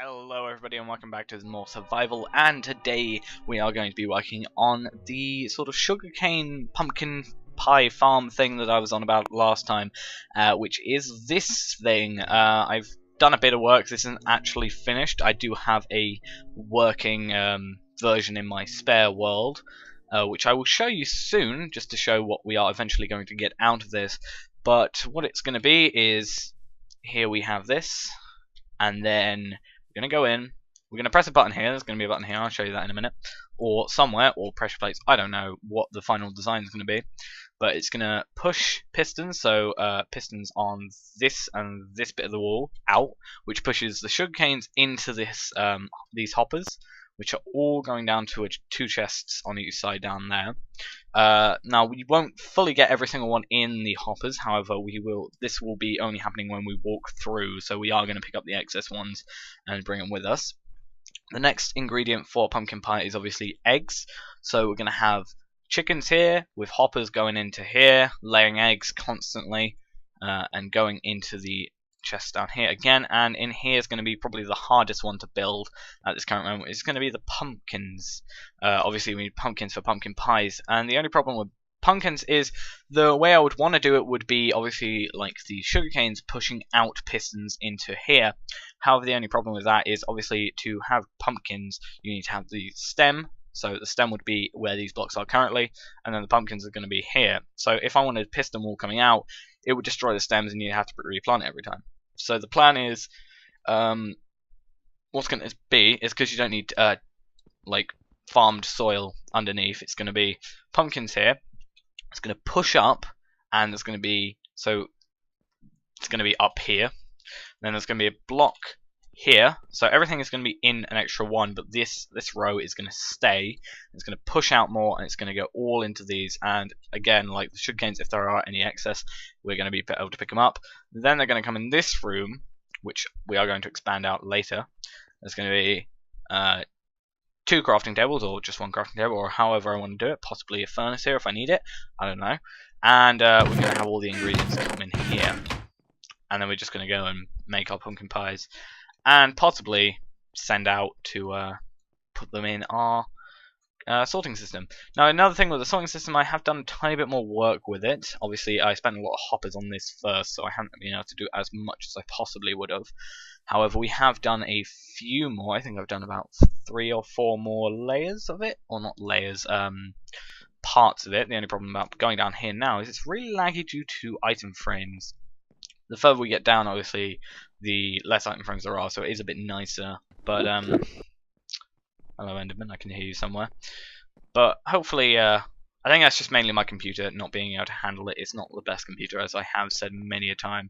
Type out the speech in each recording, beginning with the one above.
Hello everybody and welcome back to more survival, and today we are going to be working on the sort of sugarcane pumpkin pie farm thing that I was on about last time, which is this thing. I've done a bit of work. This isn't actually finished. I do have a working version in my spare world, which I will show you soon, just to show what we are eventually going to get out of this. But what it's going to be is, here we have this, and then we're going to go in, we're going to press a button here, there's going to be a button here, I'll show you that in a minute, or somewhere, or pressure plates, I don't know what the final design is going to be, but it's going to push pistons, so pistons on this and this bit of the wall out, which pushes the sugarcanes into this these hoppers, which are all going down to two chests on each side down there. Now we won't fully get every single one in the hoppers, however this will be only happening when we walk through, so we are going to pick up the excess ones and bring them with us. The next ingredient for pumpkin pie is obviously eggs, so we're going to have chickens here with hoppers going into here, laying eggs constantly, and going into the chest down here again, and in here is going to be probably the hardest one to build at this current moment. It's going to be the pumpkins. Obviously we need pumpkins for pumpkin pies, and the only problem with pumpkins is the way I would want to do it would be obviously like the sugarcanes pushing out pistons into here. However, the only problem with that is obviously to have pumpkins you need to have the stem. So the stem would be where these blocks are currently, and then the pumpkins are going to be here. So if I wanted a piston wall coming out, it would destroy the stems and you'd have to replant it every time. So the plan is, what's going to be is, because you don't need like farmed soil underneath, it's going to be pumpkins here. It's going to push up, and there's going to be it's going to be up here. Then there's going to be a block here, so everything is going to be in an extra one, but this row is going to stay. It's going to push out more, and it's going to go all into these. And again, like the sugarcanes, if there are any excess, we're going to be able to pick them up. Then they're going to come in this room, which we are going to expand out later. There's going to be 2 crafting tables, or just 1 crafting table, or however I want to do it. Possibly a furnace here if I need it. I don't know. And we're going to have all the ingredients come in here, and then we're just going to go and make our pumpkin pies, and possibly send out to put them in our sorting system. Now, another thing with the sorting system, I have done a tiny bit more work with it. Obviously, I spent a lot of hoppers on this first, so I haven't been able to do as much as I possibly would have. However, we have done a few more. I think I've done about 3 or 4 more layers of it, or not layers, parts of it. The only problem about going down here now is it's really laggy due to item frames. The further we get down, obviously, the less item frames there are, so it is a bit nicer. But hello Enderman, I can hear you somewhere. But hopefully, I think that's just mainly my computer not being able to handle it. It's not the best computer, as I have said many a time.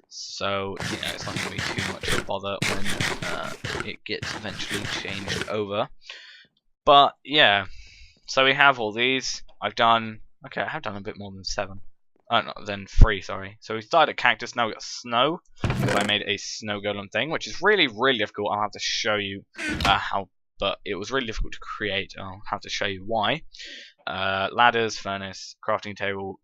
So you know, it's not going to be too much of a bother when it gets eventually changed over. But yeah, so we have all these. I have done a bit more than 7. Oh, no, then 3, sorry. So we started a cactus, now we got snow, because I made a snow golem thing, which is really, really difficult. I'll have to show you how, but it was really difficult to create. I'll have to show you why. Ladders, furnace, crafting table,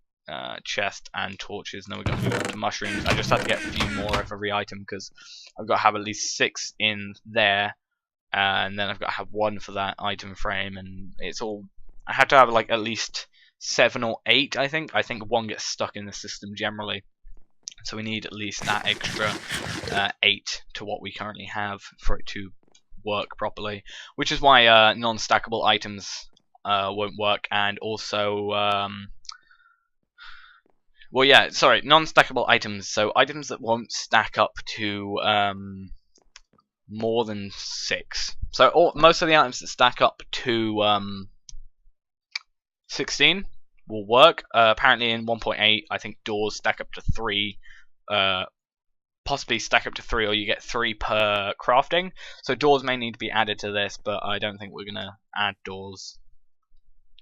chest, and torches. Now we're going to move on to mushrooms. I just have to get a few more of every item, because I've got to have at least 6 in there, and then I've got to have 1 for that item frame, and it's all... I have to have like at least 7 or 8, I think. I think 1 gets stuck in the system generally, so we need at least that extra 8 to what we currently have for it to work properly, which is why non-stackable items won't work, and also well, yeah, sorry, non-stackable items, so items that won't stack up to more than 6. So most of the items that stack up to 16 will work. Apparently in 1.8, I think doors stack up to 3, possibly stack up to 3, or you get 3 per crafting. So doors may need to be added to this, but I don't think we're gonna add doors.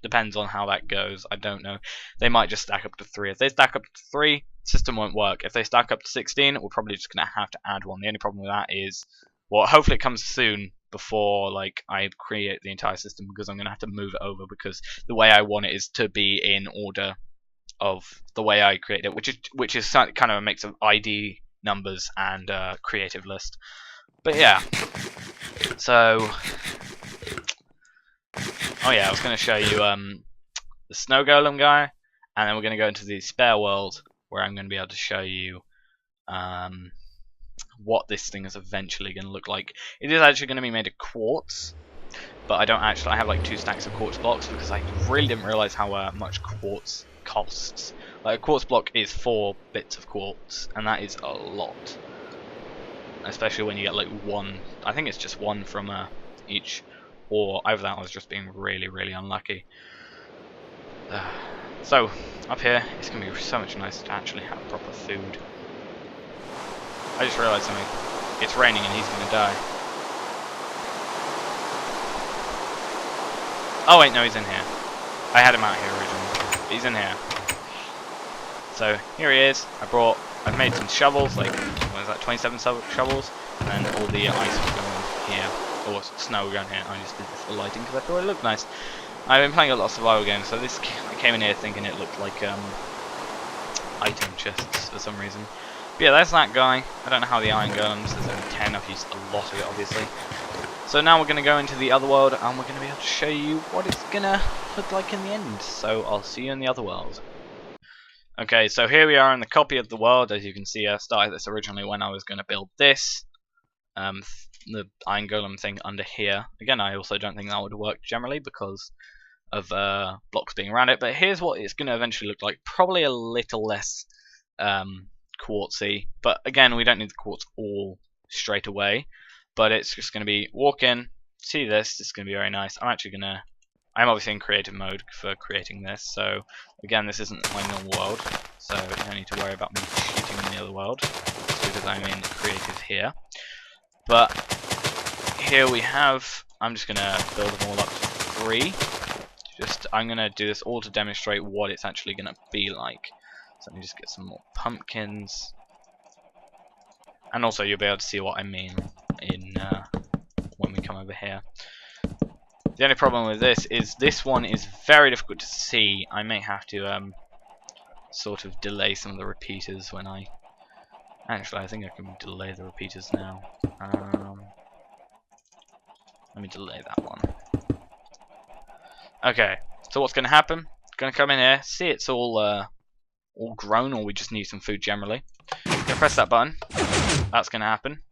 Depends on how that goes. I don't know. They might just stack up to 3. If they stack up to 3, system won't work. If they stack up to 16, we're probably just gonna have to add 1. The only problem with that is, well, hopefully it comes soon before like I create the entire system, because I'm gonna have to move it over, because the way I want it is to be in order of the way I create it, which is kind of a mix of ID numbers and creative list. But yeah, So, oh yeah, I was going to show you the snow golem guy, and then we're going to go into the spare world where I'm going to be able to show you what this thing is eventually going to look like. It is actually going to be made of quartz, but I don't actually. I have like 2 stacks of quartz blocks because I really didn't realize how much quartz costs. Like a quartz block is 4 bits of quartz, and that is a lot. Especially when you get like 1. I think it's just 1 from each. Or either that, I was just being really unlucky. So up here, it's gonna be so much nicer to actually have proper food. I just realised something. It's raining and he's gonna die. Oh wait, no, he's in here. I had him out here originally, but he's in here. So here he is. I've made some shovels, like what is that, 27 shovels, and then all the ice will go in here, or snow will go in here. I just did this for lighting because I thought it looked nice. I've been playing a lot of survival games, so I came in here thinking it looked like item chests for some reason. But yeah, there's that guy. I don't know how the iron golems. There's only 10. I've used a lot of it, obviously. So now we're going to go into the other world, and we're going to be able to show you what it's going to look like in the end. So I'll see you in the other world. Okay, so here we are in the copy of the world. As you can see, I started this originally when I was going to build this, the iron golem thing under here. Again, I also don't think that would work generally because of blocks being around it. But here's what it's going to eventually look like. Probably a little less quartzy, but again, we don't need the quartz all straight away. But it's just going to be walk in, see this. It's going to be very nice. I'm obviously in creative mode for creating this, so again, this isn't my normal world, so you don't need to worry about me cheating in the other world, just because I'm in creative here. But here we have, I'm just going to build them all up to 3. I'm going to do this all to demonstrate what it's actually going to be like. So let me just get some more pumpkins, and also you'll be able to see what I mean in when we come over here. The only problem with this one is very difficult to see. I may have to sort of delay some of the repeaters when I... Actually, I think I can delay the repeaters now. Let me delay that one. Okay, so what's going to happen? Going to come in here, see it's all grown, or we just need some food generally. Going to press that button. That's going to happen.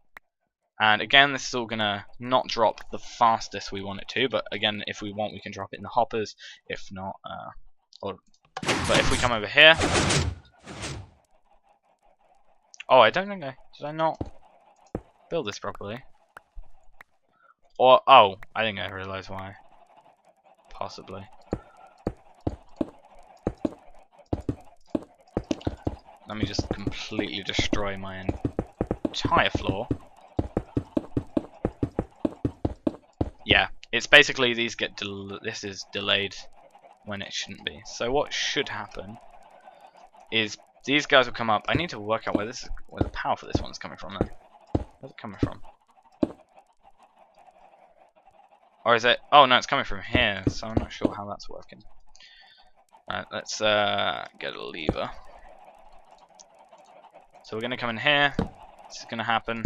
And again, this is all going to not drop the fastest we want it to, but again, if we want, we can drop it in the hoppers. If not, but if we come over here... Oh, I don't think did I not build this properly? Or, oh, I think I realised why. Possibly. Let me just completely destroy my entire floor. Yeah, it's basically these get this is delayed when it shouldn't be. So what should happen is these guys will come up. I need to work out where the power for this one's coming from then. Where's it coming from? Or is it? Oh no, it's coming from here. So I'm not sure how that's working. Alright, let's get a lever. So we're gonna come in here. This is gonna happen.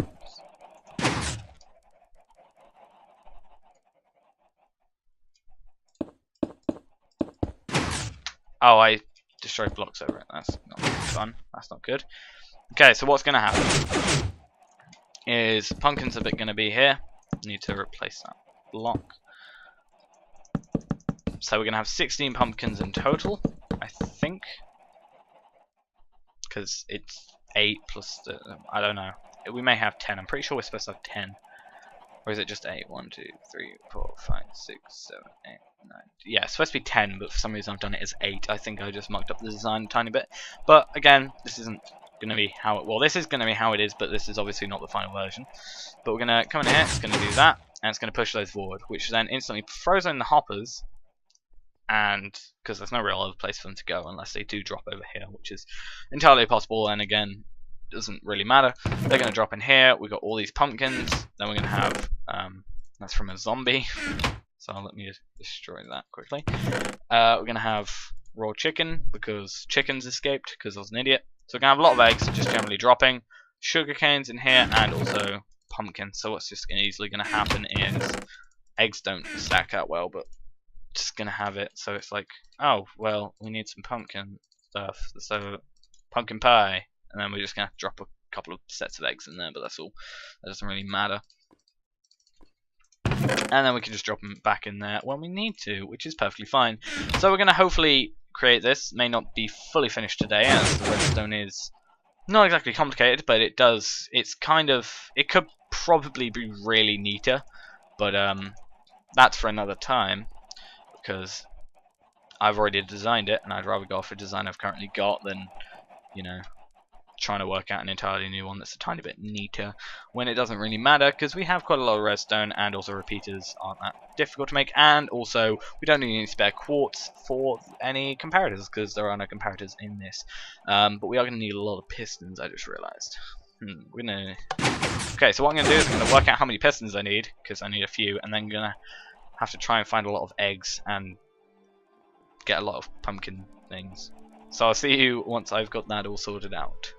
Oh, I destroyed blocks over it. That's not fun. That's not good. Okay, so what's going to happen is pumpkins are going to be here. Need to replace that block. So we're going to have 16 pumpkins in total, I think. Because it's 8 plus the... I don't know. We may have 10. I'm pretty sure we're supposed to have 10. Or is it just 8? 1, 2, 3, 4, 5, 6, 7, 8, 9. Yeah, it's supposed to be 10, but for some reason I've done it as 8. I think I just mucked up the design a tiny bit. But again, this isn't going to be how it... Well, this is going to be how it is, but this is obviously not the final version. But we're going to come in here, it's going to do that, and it's going to push those forward, which then instantly throws in the hoppers. And because there's no real other place for them to go unless they do drop over here, which is entirely possible, and again, doesn't really matter. They're going to drop in here. We've got all these pumpkins. Then we're going to have that's from a zombie, so let me just destroy that quickly. We're going to have raw chicken because chickens escaped because I was an idiot. So we're going to have a lot of eggs just generally dropping, sugar canes in here, and also pumpkin. So what's just easily going to happen is eggs don't stack out well, but just going to have it. So it's like, oh, well, we need some pumpkin stuff. So pumpkin pie. And then we're just going to drop a couple of sets of eggs in there, but that's all. That doesn't really matter. And then we can just drop them back in there when we need to, which is perfectly fine. So we're going to hopefully create this. May not be fully finished today, as the redstone is not exactly complicated, but it does. It's kind of. It could probably be really neater, but that's for another time because I've already designed it, and I'd rather go off a design I've currently got than, you know, trying to work out an entirely new one that's a tiny bit neater when it doesn't really matter, because we have quite a lot of redstone, and also repeaters aren't that difficult to make, and also we don't need any spare quartz for any comparators because there are no comparators in this. But we are going to need a lot of pistons, I just realized. Okay, so what I'm going to do is I'm going to work out how many pistons I need, because I need a few, and then I'm going to have to try and find a lot of eggs and get a lot of pumpkin things. So I'll see you once I've got that all sorted out.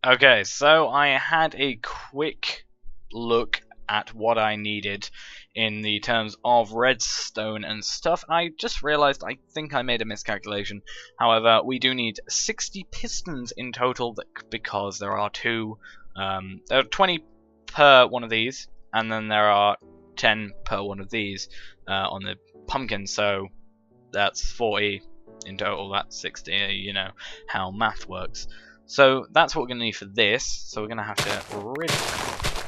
Okay, so I had a quick look at what I needed in the terms of redstone and stuff. I just realized I think I made a miscalculation. However, we do need 60 pistons in total because there are there are 20 per one of these, and then there are 10 per one of these on the pumpkin, so that's 40 in total. That's 60, you know how math works. So that's what we're going to need for this. So we're going to have to rid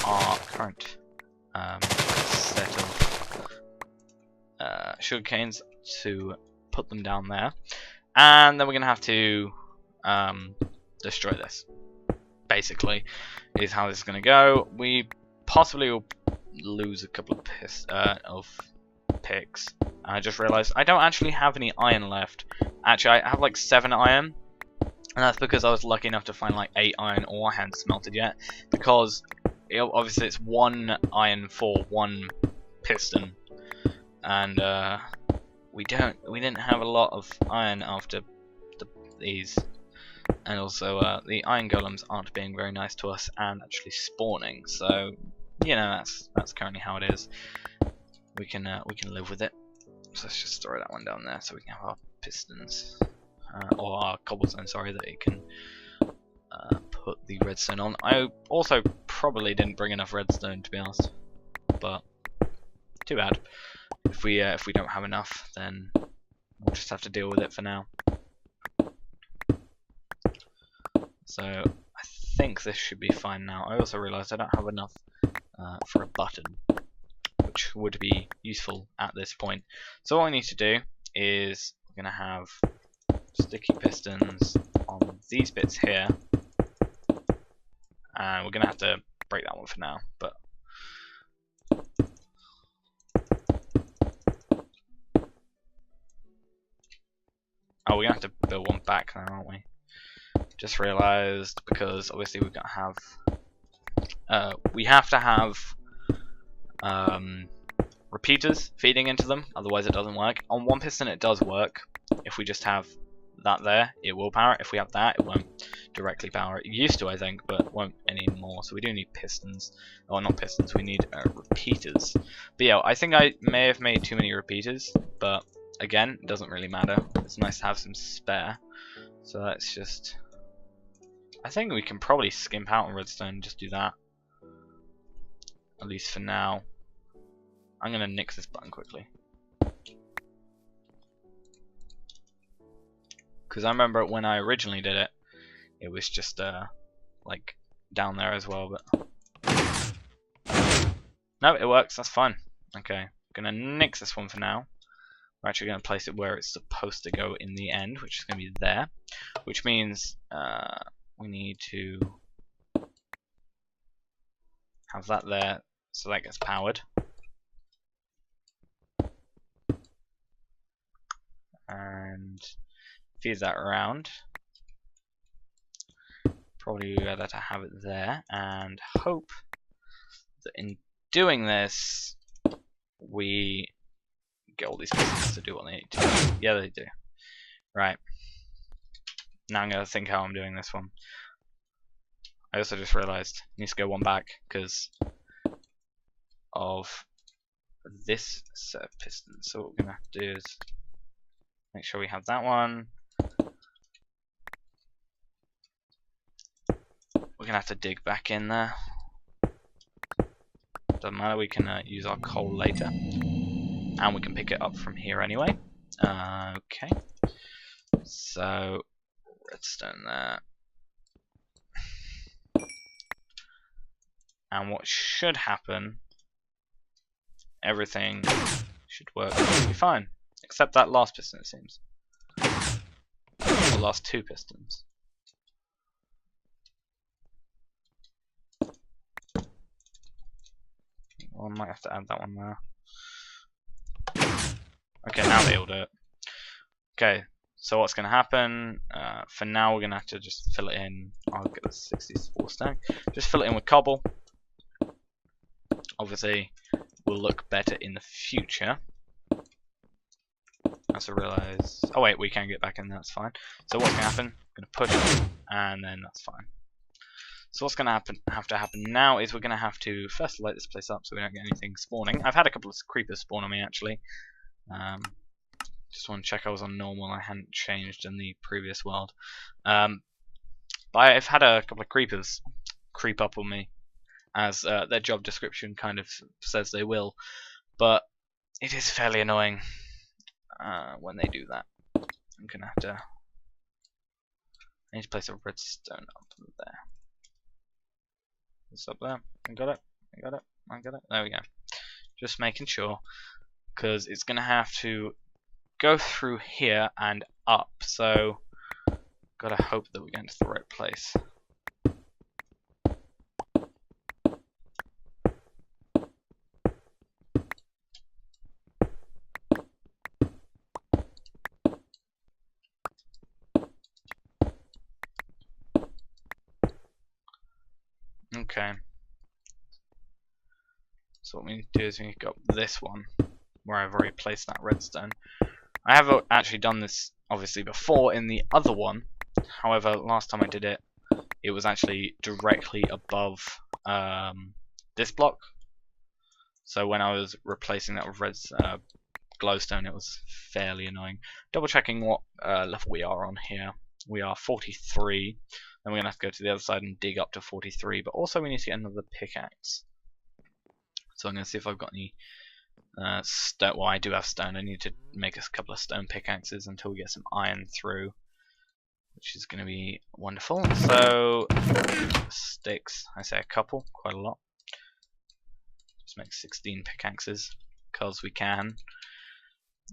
our current set of sugar canes to put them down there, and then we're going to have to destroy this. Basically, is how this is going to go. We possibly will lose a couple of picks. I just realised I don't actually have any iron left. Actually, I have like 7 iron. And that's because I was lucky enough to find like 8 iron ore. I hadn't smelted yet, because obviously it's 1 iron for 1 piston, and we didn't have a lot of iron after these, and also the iron golems aren't being very nice to us and actually spawning. So you know that's currently how it is. We can live with it. So let's just throw that one down there so we can have our pistons. Or our cobblestone, sorry, that it can put the redstone on. I also probably didn't bring enough redstone, to be honest, but too bad. If we don't have enough, then we'll just have to deal with it for now. So I think this should be fine now. I also realised I don't have enough for a button, which would be useful at this point. So what we need to do is we're going to have sticky pistons on these bits here, and we're gonna have to break that one for now, but we're gonna have to build one back now, aren't we? Just realized, because obviously we've got to have we have to have repeaters feeding into them, otherwise it doesn't work. On one piston it does work. If we just have that there, it will power it. If we have that, it won't directly power it. It used to, I think, but won't anymore. So we do need pistons. Or not pistons, we need repeaters. But yeah, I think I may have made too many repeaters, but again, it doesn't really matter. It's nice to have some spare. So let's just... I think we can probably skimp out on redstone and just do that. At least for now. I'm going to nix this button quickly. Because I remember when I originally did it, it was just like down there as well, but no, it works. That's fine. Okay, I'm gonna nix this one for now. We're actually gonna place it where it's supposed to go in the end, which is gonna be there, which means we need to have that there so that gets powered. And feed that around. Probably better to have it there, and hope that in doing this we get all these pieces to do what they need to do. Yeah, they do. Right. Now I'm going to think how I'm doing this one. I also just realised I need to go one back because of this set of pistons. So what we're gonna have to do is make sure we have that one. We're gonna have to dig back in there. Doesn't matter, we can use our coal later, and we can pick it up from here anyway. Okay, so redstone there. And what should happen, everything should work perfectly fine. Except that last piston, it seems. The last two pistons. Well, I might have to add that one there. Okay, now they all do it. Okay, so what's going to happen? For now, we're going to have to just fill it in. I'll get the 64 stack. Just fill it in with cobble. Obviously, will look better in the future. As I realise, oh wait, we can get back in. That's fine. So what's going to happen? I'm going to push, and then that's fine. So what's going to have to happen now is we're going to have to first light this place up so we don't get anything spawning. I've had a couple of creepers spawn on me actually. Just want to check I was on normal. I hadn't changed in the previous world. But I've had a couple of creepers creep up on me, as their job description kind of says they will. But it is fairly annoying when they do that. I'm going to have to... I need to place a redstone up there. It's up there. I got it. I got it. I got it. There we go. Just making sure, because it's going to have to go through here and up. So, gotta hope that we're going to the right place. Okay. So what we need to do is we need to go up this one, where I've already placed that redstone. I have actually done this, obviously, before in the other one. However, last time I did it, it was actually directly above this block. So when I was replacing that with glowstone, it was fairly annoying. Double checking what level we are on here. We are 43. Then we're going to have to go to the other side and dig up to 43. But also we need to get another pickaxe. So I'm going to see if I've got any stone. Well, I do have stone. I need to make us a couple of stone pickaxes until we get some iron through, which is going to be wonderful. So sticks. I say a couple, quite a lot. Just make 16 pickaxes because we can.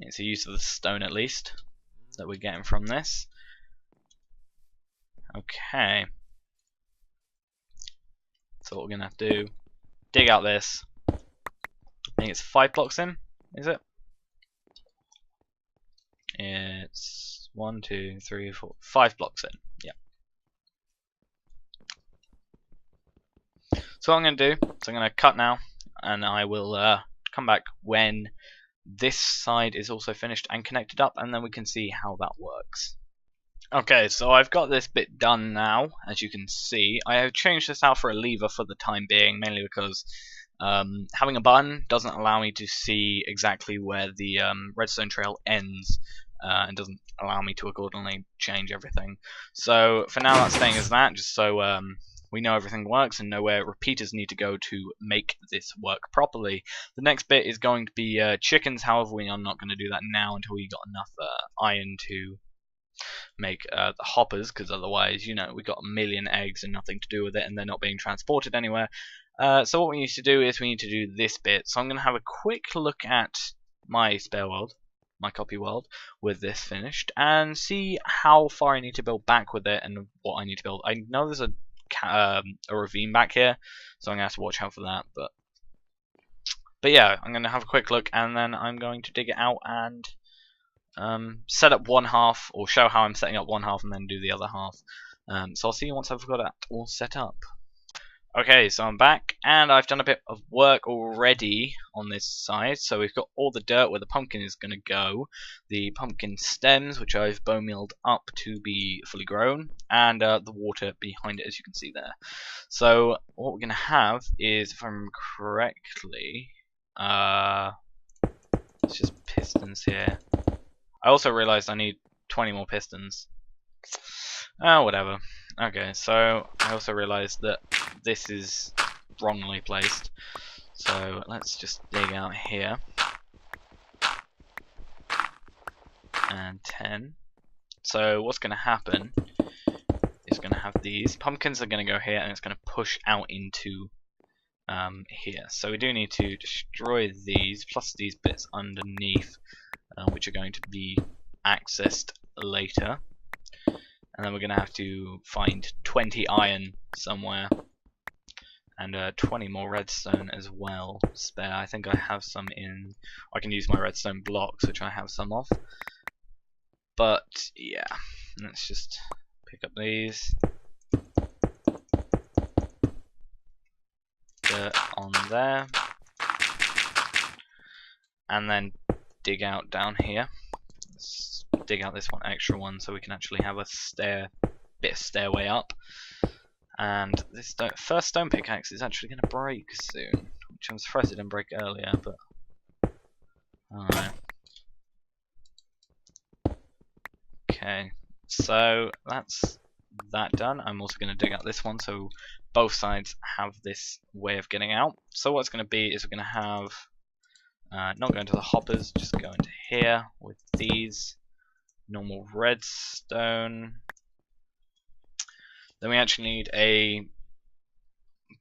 It's a use of the stone at least that we're getting from this. Okay. So what we're gonna have to do, dig out this. I think it's 5 blocks in, is it? It's 1, 2, 3, 4, 5 blocks in. Yeah. So what I'm gonna do is I'm gonna cut now, and I will come back when this side is also finished and connected up, and then we can see how that works. Okay, so I've got this bit done now, as you can see. I have changed this out for a lever for the time being, mainly because having a button doesn't allow me to see exactly where the redstone trail ends, and doesn't allow me to accordingly change everything. So for now that's staying as that, just so we know everything works and know where repeaters need to go to make this work properly. The next bit is going to be chickens, however we are not going to do that now until we got enough iron to make the hoppers, because otherwise, you know, we got a million eggs and nothing to do with it, and they're not being transported anywhere. So what we need to do is we need to do this bit. So I'm going to have a quick look at my spare world, my copy world, with this finished, and see how far I need to build back with it and what I need to build. I know there's a ravine back here, so I'm going to have to watch out for that. But yeah, I'm going to have a quick look, and then I'm going to dig it out and set up one half, or show how I'm setting up one half and then do the other half. So I'll see you once I've got that all set up. Okay, so I'm back, and I've done a bit of work already on this side. So we've got all the dirt where the pumpkin is going to go, the pumpkin stems, which I've bone mealed up to be fully grown, and the water behind it, as you can see there. So what we're going to have is, if I remember correctly, it's just pistons here. I also realised I need 20 more pistons. Whatever. Okay, so I also realised that this is wrongly placed. So let's just dig out here. And 10. So what's going to happen is going to have these. Pumpkins are going to go here, and it's going to push out into here. So we do need to destroy these, plus these bits underneath, which are going to be accessed later. And then we're going to have to find 20 iron somewhere. And 20 more redstone as well, spare. I think I have some in... I can use my redstone blocks, which I have some of. But, yeah. Let's just pick up these. Dirt on there. And then dig out down here. Let's dig out this extra one so we can actually have a bit of stairway up. And this first stone pickaxe is actually going to break soon, which I'm surprised it didn't break earlier, but alright. Okay, so that's that done. I'm also going to dig out this one so both sides have this way of getting out. So what it's going to be is we're going to have, not going to the hoppers, just go into here with these normal redstone. Then we actually need a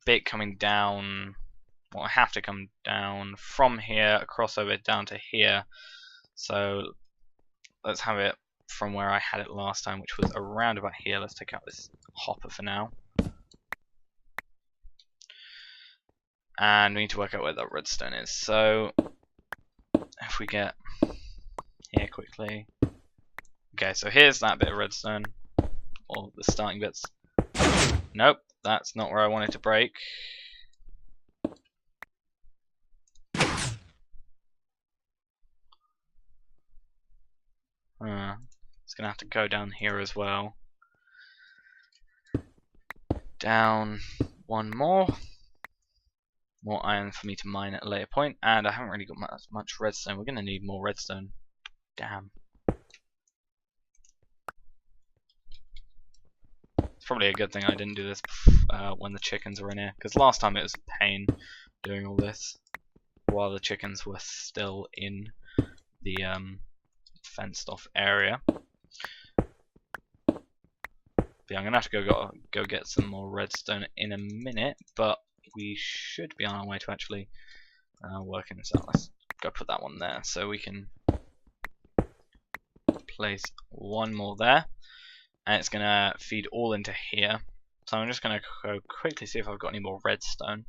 bit coming down, well, I have to come down from here, across over down to here. So let's have it from where I had it last time, which was around about here. Let's take out this hopper for now. And we need to work out where that redstone is. So if we get here quickly. Okay, so here's that bit of redstone, or the starting bits. Nope, that's not where I wanted to break. It's gonna have to go down here as well. Down one more. More iron for me to mine at a later point, and I haven't really got much redstone. We're gonna need more redstone. Damn. It's probably a good thing I didn't do this when the chickens were in here, because last time it was a pain doing all this while the chickens were still in the fenced off area. But yeah, I'm gonna have to go get some more redstone in a minute, but we should be on our way to actually working this out. Let's go put that one there so we can place one more there. And it's going to feed all into here. So I'm just going to go quickly see if I've got any more redstone.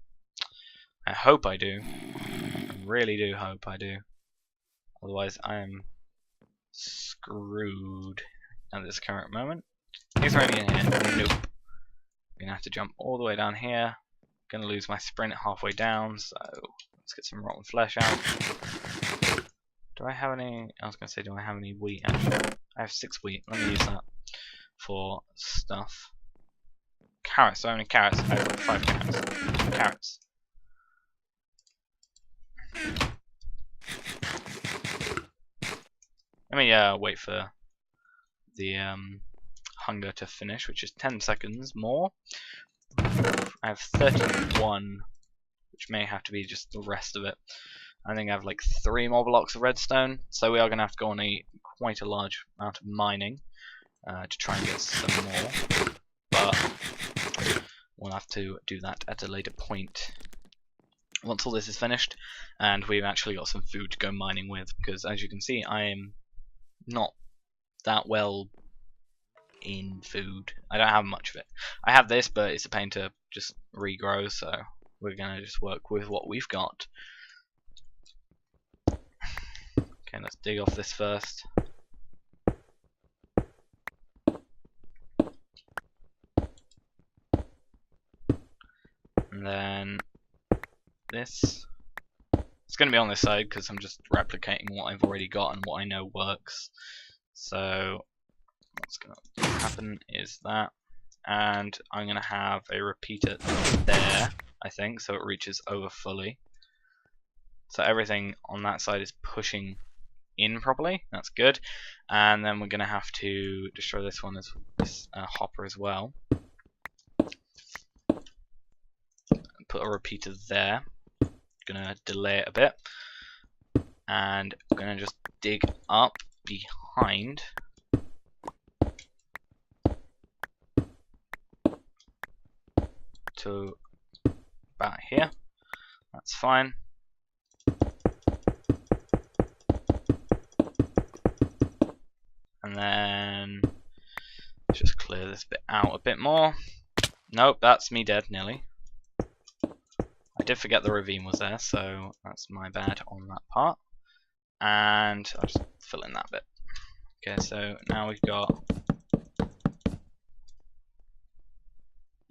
I hope I do. I really do hope I do. Otherwise I am screwed at this current moment. Is there any in here? Nope. I'm going to have to jump all the way down here. Going to lose my sprint halfway down, so let's get some rotten flesh out. Do I have any... I was going to say, do I have any wheat actually? I have 6 wheat. Let me use that for stuff. Carrots, so only carrots. I've got 5 carrots. Carrots. Let me wait for the hunger to finish, which is 10 seconds more. I have 31, which may have to be just the rest of it. I think I have like 3 more blocks of redstone, so we are going to have to go on quite a large amount of mining to try and get some more, but we'll have to do that at a later point once all this is finished and we've actually got some food to go mining with, because as you can see I am not that well in food. I don't have much of it. I have this, but it's a pain to just regrow, so we're going to just work with what we've got. Okay, let's dig off this first. And then this. It's going to be on this side because I'm just replicating what I've already got and what I know works. So what's going to happen is that, and I'm going to have a repeater there, I think, so it reaches over fully. So everything on that side is pushing in properly. That's good. And then we're going to have to destroy this one, this hopper as well. Put a repeater there. Gonna delay it a bit, and I'm gonna just dig up behind to about here. That's fine. And then just clear this bit out a bit more. Nope, that's me dead nearly. I did forget the ravine was there, so that's my bad on that part. And I'll just fill in that bit. Okay, so now we've got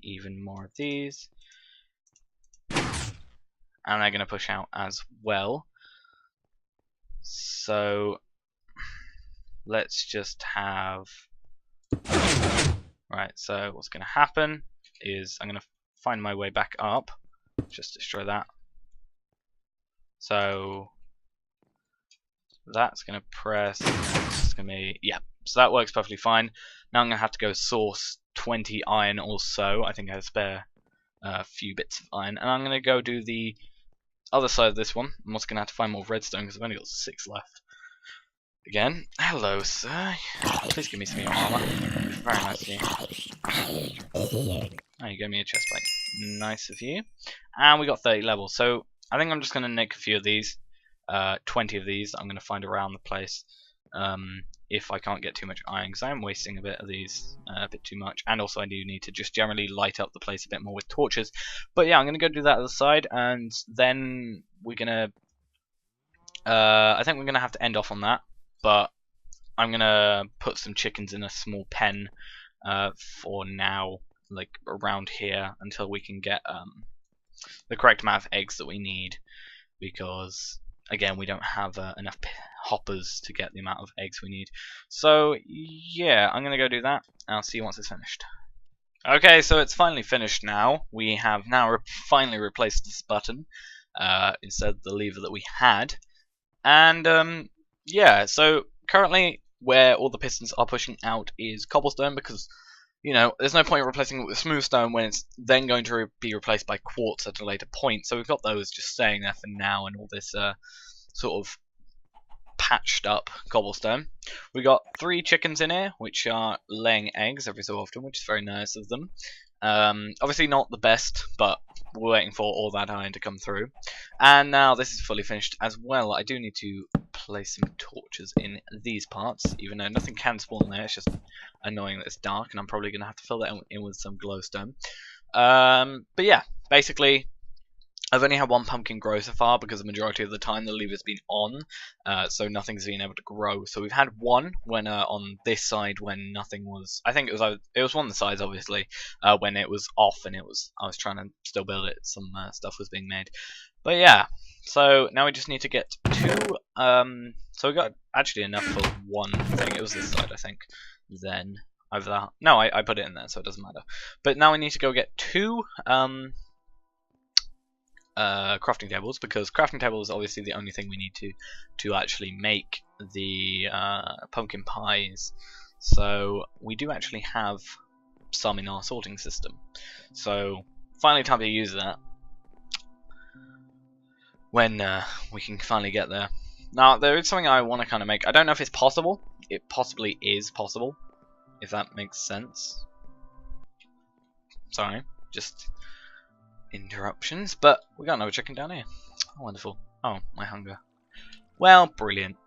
even more of these. And they're going to push out as well. So let's just have... Right, so what's going to happen is I'm going to find my way back up. Just destroy that. So that's going to press. It's going to be, yeah. So that works perfectly fine. Now I'm going to have to go source 20 iron or so. I think I have spare a few bits of iron, and I'm going to go do the other side of this one. I'm also going to have to find more redstone because I've only got 6 left. Again, hello, sir. Please give me some of your armor. Very nice of you. Oh, you gave me a chest plate. Nice of you. And we got 30 levels. So I think I'm just going to nick a few of these. 20 of these I'm going to find around the place. If I can't get too much iron, because I am wasting a bit of these, a bit too much. And also I do need to just generally light up the place a bit more with torches. But yeah, I'm going to go do that at the side, and then we're going to... I think we're going to have to end off on that. But I'm going to put some chickens in a small pen for now, like around here, until we can get the correct amount of eggs that we need, because again we don't have enough hoppers to get the amount of eggs we need. So yeah, I'm gonna go do that, and I'll see you once it's finished. Okay, so it's finally finished now. We have now finally replaced this button instead of the lever that we had, and yeah, so currently where all the pistons are pushing out is cobblestone, because you know, there's no point in replacing it with smooth stone when it's then going to be replaced by quartz at a later point. So we've got those just staying there for now, and all this sort of patched up cobblestone. We got 3 chickens in here, which are laying eggs every so often, which is very nice of them. Obviously not the best, but we're waiting for all that iron to come through. And now this is fully finished as well. I do need to place some torches in these parts, even though nothing can spawn there. It's just annoying that it's dark, and I'm probably going to have to fill that in with some glowstone. But yeah, basically I've only had 1 pumpkin grow so far, because the majority of the time the lever's been on, so nothing's been able to grow. So we've had 1 when on this side when nothing was. I think it was one of the sides, obviously, when it was off and I was trying to still build it. Some stuff was being made, but yeah. So now we just need to get 2. So we got actually enough for 1 thing. It was this side, I think. Then over that. No, I put it in there, so it doesn't matter. But now we need to go get 2. Crafting tables, because crafting tables is obviously the only thing we need to actually make the pumpkin pies. So we do actually have some in our sorting system. So finally time to use that when we can finally get there. Now there is something I want to kind of make. I don't know if it's possible. It possibly is possible, if that makes sense. Sorry, just interruptions, but we got another chicken down here. Oh, wonderful. Oh, my hunger. Well, brilliant.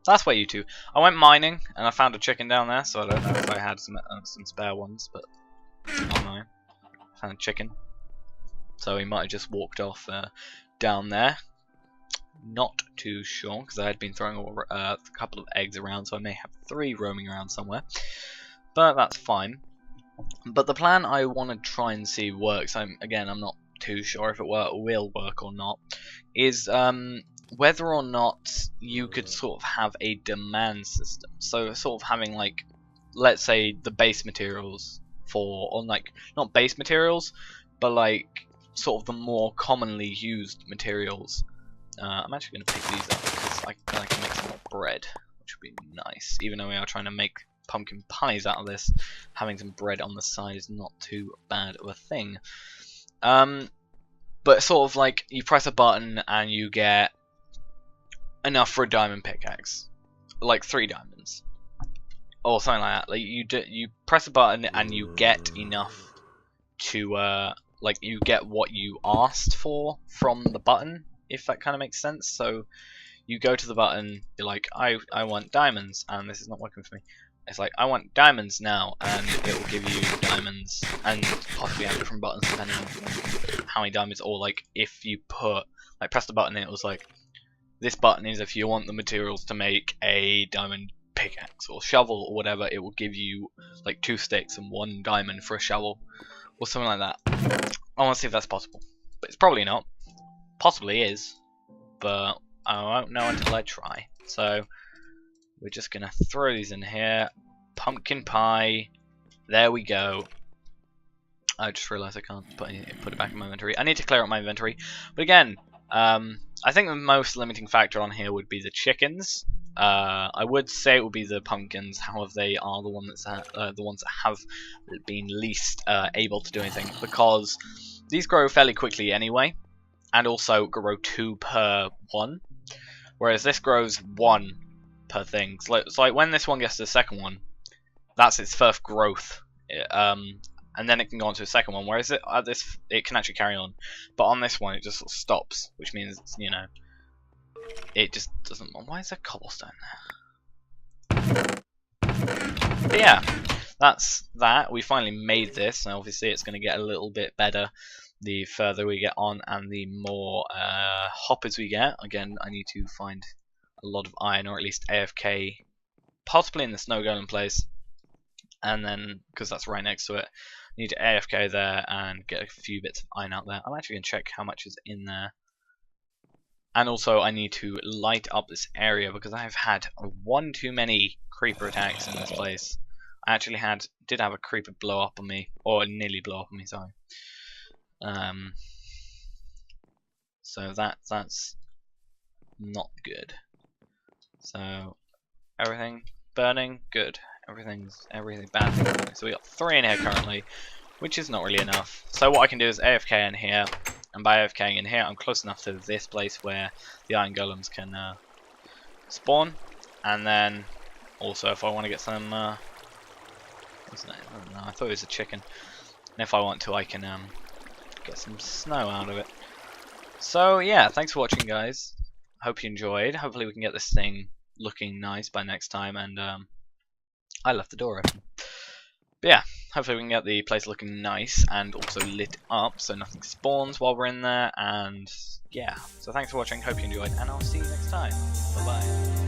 That's why you two. I went mining and I found a chicken down there, so I don't know if I had some spare ones, but oh no, I found a chicken. So he might have just walked off down there. Not too sure, because I had been throwing a couple of eggs around, so I may have 3 roaming around somewhere. But that's fine. But the plan I want to try and see works. I'm not too sure if it will work or not. Is whether or not you could sort of have a demand system. So sort of having like, let's say the base materials for, like not base materials, but like sort of the more commonly used materials. I'm actually going to pick these up because I can make some more bread, which would be nice. Even though we are trying to make pumpkin pies out of this, having some bread on the side is not too bad of a thing. But sort of like you press a button and you get enough for a diamond pickaxe, like 3 diamonds or something like that. Like you press a button and you get enough to like you get what you asked for from the button, if that kind of makes sense. So you go to the button, you're like, I want diamonds, and this is not working for me. It's like, I want diamonds now, and it will give you diamonds, and possibly have different buttons depending on how many diamonds, or like if you put, like press the button and it was like, this button is if you want the materials to make a diamond pickaxe or shovel or whatever, it will give you like 2 sticks and 1 diamond for a shovel, or something like that. I want to see if that's possible, but it's probably not. Possibly is, but I won't know until I try. So we're just gonna throw these in here. Pumpkin pie. There we go. I just realised I can't put it back in my inventory. I need to clear out my inventory. But again, I think the most limiting factor on here would be the chickens. I would say it would be the pumpkins. However, they are the ones that have been least able to do anything, because these grow fairly quickly anyway, and also grow 2 per 1, whereas this grows 1 per thing. So like when this one gets to the second one, that's its first growth, and then it can go on to a second one. Whereas it can actually carry on, but on this one it just sort of stops, which means, you know, it just doesn't. Why is there cobblestone there? But yeah, that's that. We finally made this, and obviously it's going to get a little bit better the further we get on and the more hoppers we get. Again, I need to find a lot of iron, or at least AFK, possibly in the snow golem place, and then because that's right next to it, I need to AFK there and get a few bits of iron out there. I'm actually going to check how much is in there, and also I need to light up this area because I've had one too many creeper attacks in this place. I actually did have a creeper blow up on me, or nearly blow up on me, sorry. So that's not good. So everything burning, good. Everything bad. So we got 3 in here currently, which is not really enough. So what I can do is AFK in here, and by AFKing in here, I'm close enough to this place where the iron golems can spawn. And then also, if I want to get some, what's that? I don't know. I thought it was a chicken. And if I want to, I can get some snow out of it. So yeah, thanks for watching, guys. Hope you enjoyed. Hopefully we can get this thing looking nice by next time. And I left the door open. But yeah, hopefully we can get the place looking nice and also lit up so nothing spawns while we're in there. And yeah, so thanks for watching. Hope you enjoyed, and I'll see you next time. Bye bye.